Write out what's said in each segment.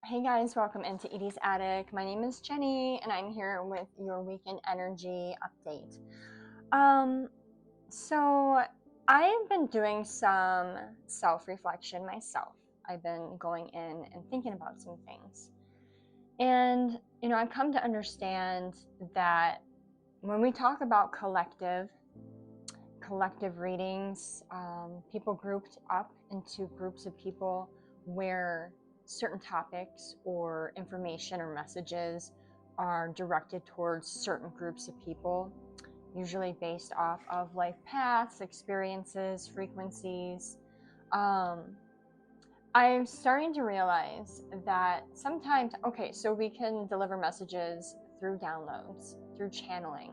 Hey guys, welcome into Edie's Attic. My name is Jenny and I'm here with your weekend energy update. So I've been doing some self-reflection myself. I've been going in and thinking about some things. And, I've come to understand that when we talk about collective readings, people grouped up into groups of people where certain topics or information or messages are directed towards certain groups of people, usually based off of life paths, experiences, frequencies. I'm starting to realize that sometimes, so we can deliver messages through downloads, through channeling.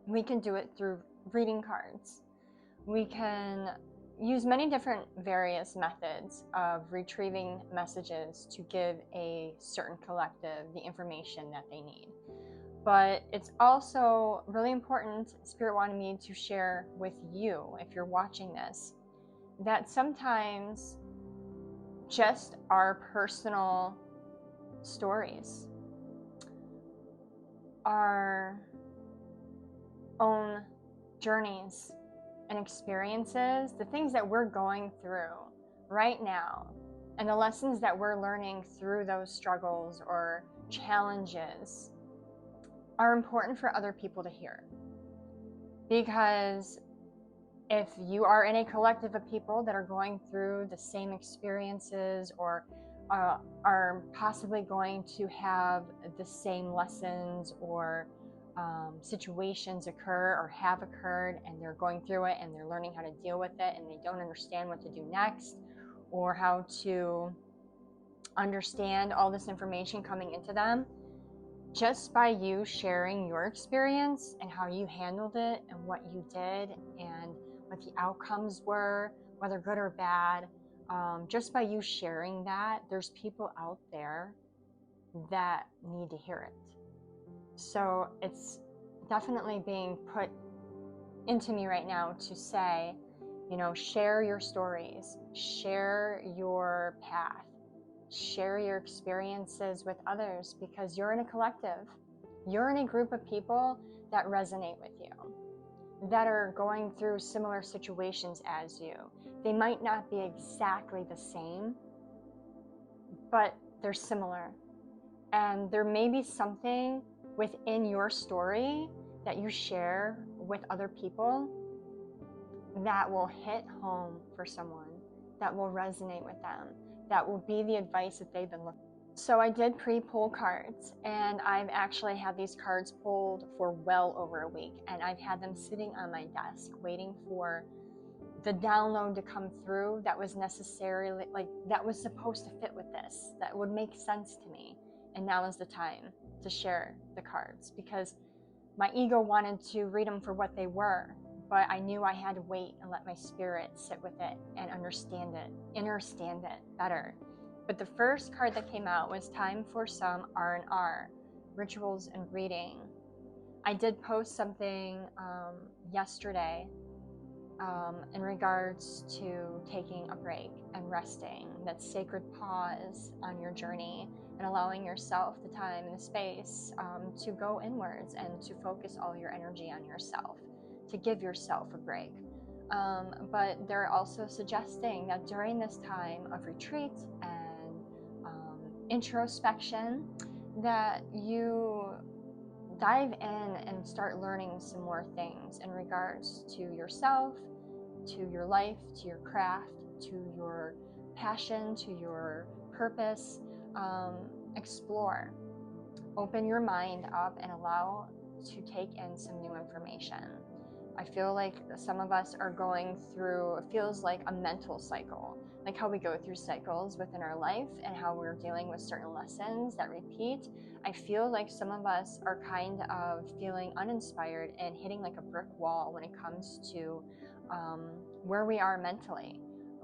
We can do it through reading cards. We can use many different various methods of retrieving messages to give a certain collective the information that they need. But it's also really important, Spirit wanted me to share with you, if you're watching this, that sometimes just our personal stories, our own journeys and experiences, the things that we're going through right now, and the lessons that we're learning through those struggles or challenges are important for other people to hear. Because if you are in a collective of people that are going through the same experiences or are possibly going to have the same lessons or situations occur or have occurred, and they're going through it and they're learning how to deal with it, and they don't understand what to do next or how to understand all this information coming into them, just by you sharing your experience and how you handled it and what you did and what the outcomes were, whether good or bad, just by you sharing that, there's people out there that need to hear it. So it's definitely being put into me right now to say, share your stories, share your path, share your experiences with others, because you're in a collective. You're in a group of people that resonate with you, that are going through similar situations as you. They might not be exactly the same, but they're similar. And there may be something within your story that you share with other people that will hit home for someone, that will resonate with them, that will be the advice that they've been looking for. So I did pre-pull cards, and I've actually had these cards pulled for well over a week, and I've had them sitting on my desk waiting for the download to come through that was necessarily, that was supposed to fit with this, that would make sense to me. And now is the time to share the cards, because my ego wanted to read them for what they were, but I knew I had to wait and let my spirit sit with it and understand it better. But the first card that came out was time for some R&R, rituals and reading. I did post something yesterday in regards to taking a break and resting, that sacred pause on your journey, and allowing yourself the time and the space to go inwards and to focus all your energy on yourself, to give yourself a break. But they're also suggesting that during this time of retreat and introspection, that you dive in and start learning some more things in regards to yourself, to your life, to your craft, to your passion, to your purpose. Explore, open your mind up and allow to take in some new information. I feel like some of us are going through, it feels like a mental cycle, like how we go through cycles within our life and how we're dealing with certain lessons that repeat. I feel like some of us are kind of feeling uninspired and hitting like a brick wall when it comes to where we are mentally.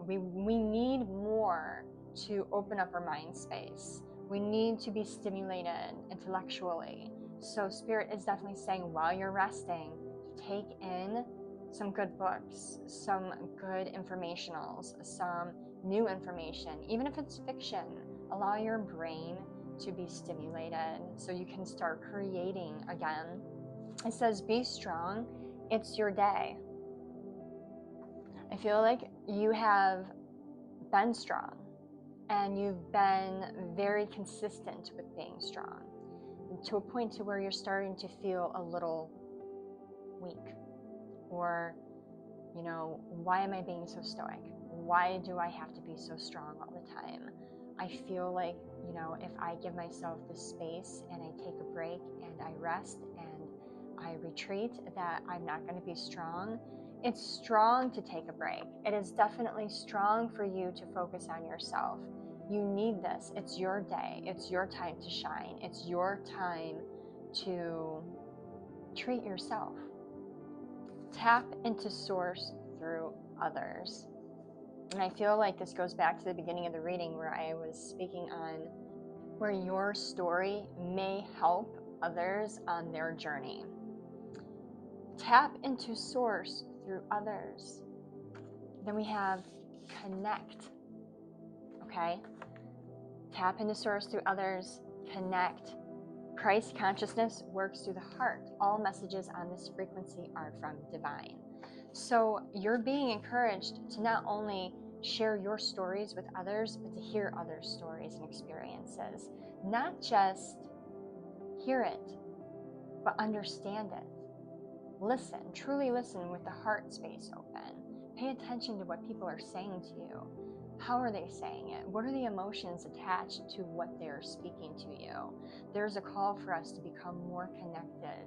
We need more to open up our mind space. We need to be stimulated intellectually. So Spirit is definitely saying, while you're resting, take in some good books, some good informationals, some new information, even if it's fiction. Allow your brain to be stimulated so you can start creating again. It says, be strong. It's your day. I feel like you have been strong and you've been very consistent with being strong to a point to where you're starting to feel a little weak, or, you know, why am I being so stoic? Why do I have to be so strong all the time? I feel like, you know, if I give myself the space and I take a break and I rest and I retreat, that I'm not going to be strong. It's strong to take a break. It is definitely strong for you to focus on yourself. You need this. It's your day. It's your time to shine. It's your time to treat yourself. Tap into source through others. And I feel like this goes back to the beginning of the reading where I was speaking on where your story may help others on their journey. Tap into source through others. Then we have connect. Okay? Tap into source through others, connect. Christ consciousness works through the heart. All messages on this frequency are from divine. So you're being encouraged to not only share your stories with others, but to hear others' stories and experiences. Not just hear it, but understand it. Listen, truly listen with the heart space open. Pay attention to what people are saying to you. How are they saying it? What are the emotions attached to what they're speaking to you? There's a call for us to become more connected,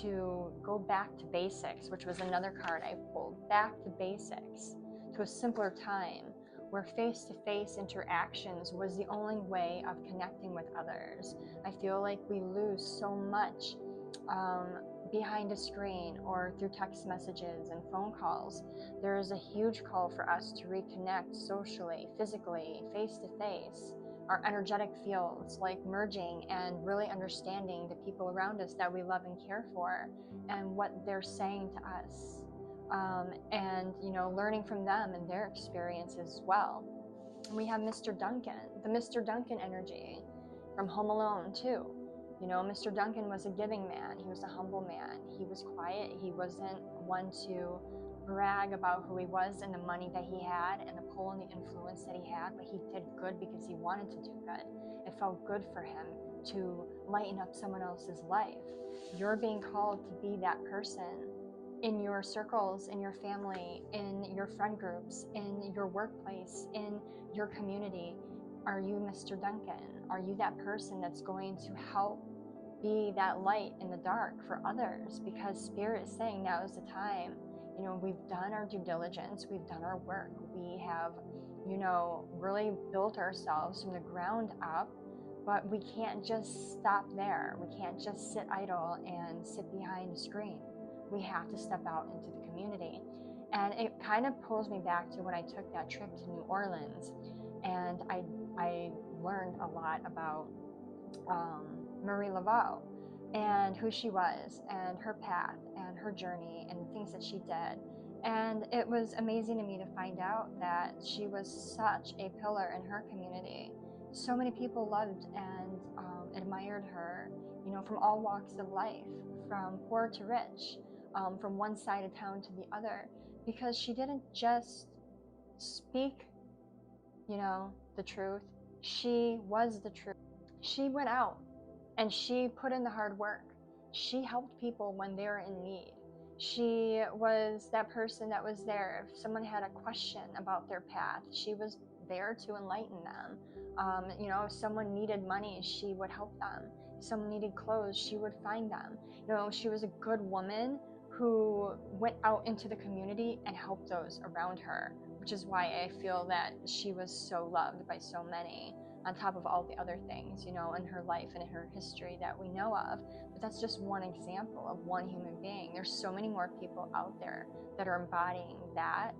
to go back to basics, which was another card I pulled. Back to basics, to a simpler time where face-to-face interactions was the only way of connecting with others. I feel like we lose so much behind a screen or through text messages and phone calls. There is a huge call for us to reconnect socially, physically, face-to-face. Our energetic fields, like merging and really understanding the people around us that we love and care for and what they're saying to us. And, you know, learning from them and their experience as well. And we have Mr. Duncan, the Mr. Duncan energy from Home Alone too. You know, Mr. Duncan was a giving man. He was a humble man. He was quiet. He wasn't one to brag about who he was and the money that he had and the pull and the influence that he had, but he did good because he wanted to do good. It felt good for him to lighten up someone else's life. You're being called to be that person in your circles, in your family, in your friend groups, in your workplace, in your community. Are you Mr. Duncan? Are you that person that's going to help be that light in the dark for others? Because Spirit is saying now is the time. You know, we've done our due diligence, we've done our work, we have, you know, really built ourselves from the ground up, but we can't just stop there. We can't just sit idle and sit behind a screen. We have to step out into the community. And it kind of pulls me back to when I took that trip to New Orleans, and I learned a lot about Marie Laveau and who she was and her path and her journey and the things that she did. And it was amazing to me to find out that she was such a pillar in her community. So many people loved and admired her, you know, from all walks of life, from poor to rich, from one side of town to the other, because she didn't just speak, you know, the truth. She was the truth. She went out and she put in the hard work. She helped people when they were in need. She was that person that was there. If someone had a question about their path, she was there to enlighten them. You know, if someone needed money, she would help them. If someone needed clothes, she would find them. You know, she was a good woman who went out into the community and helped those around her, which is why I feel that she was so loved by so many, on top of all the other things, you know, in her life and in her history that we know of. But that's just one example of one human being. There's so many more people out there that are embodying that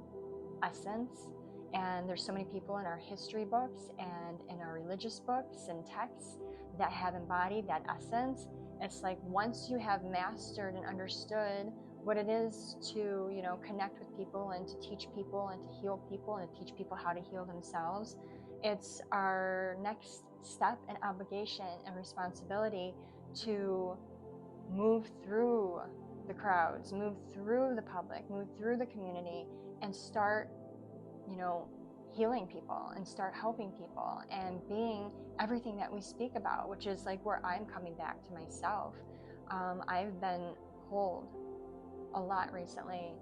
essence. And there's so many people in our history books and in our religious books and texts that have embodied that essence. It's like once you have mastered and understood what it is to, you know, connect with people and to teach people and to heal people and to teach people how to heal themselves, It's our next step and obligation and responsibility to move through the crowds, move through the public, move through the community, and start, healing people and start helping people and being everything that we speak about, which is like where I'm coming back to myself. I've been pulled a lot recently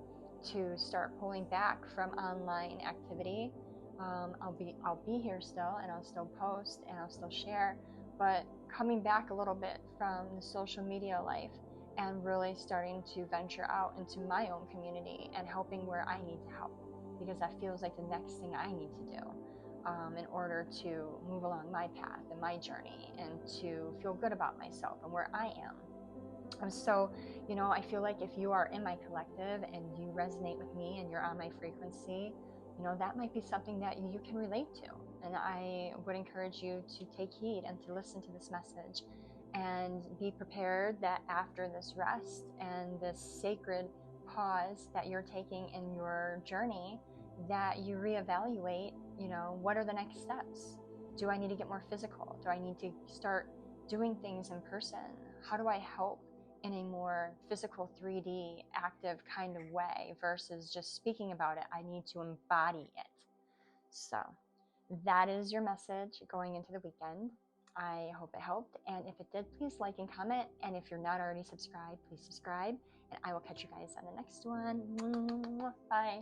to start pulling back from online activity. I'll be here still, and I'll still post and I'll still share, but coming back a little bit from the social media life and really starting to venture out into my own community and helping where I need to help, because that feels like the next thing I need to do in order to move along my path and my journey and to feel good about myself and where I am. And so, I feel like if you are in my collective and you resonate with me and you're on my frequency, that might be something that you can relate to. And I would encourage you to take heed and to listen to this message and be prepared that after this rest and this sacred pause that you're taking in your journey, that you reevaluate, what are the next steps? Do I need to get more physical? Do I need to start doing things in person? How do I help in a more physical 3D active kind of way versus just speaking about it? I need to embody it. So that is your message going into the weekend. I hope it helped. And if it did, please like and comment. And if you're not already subscribed, please subscribe. And I will catch you guys on the next one. Bye.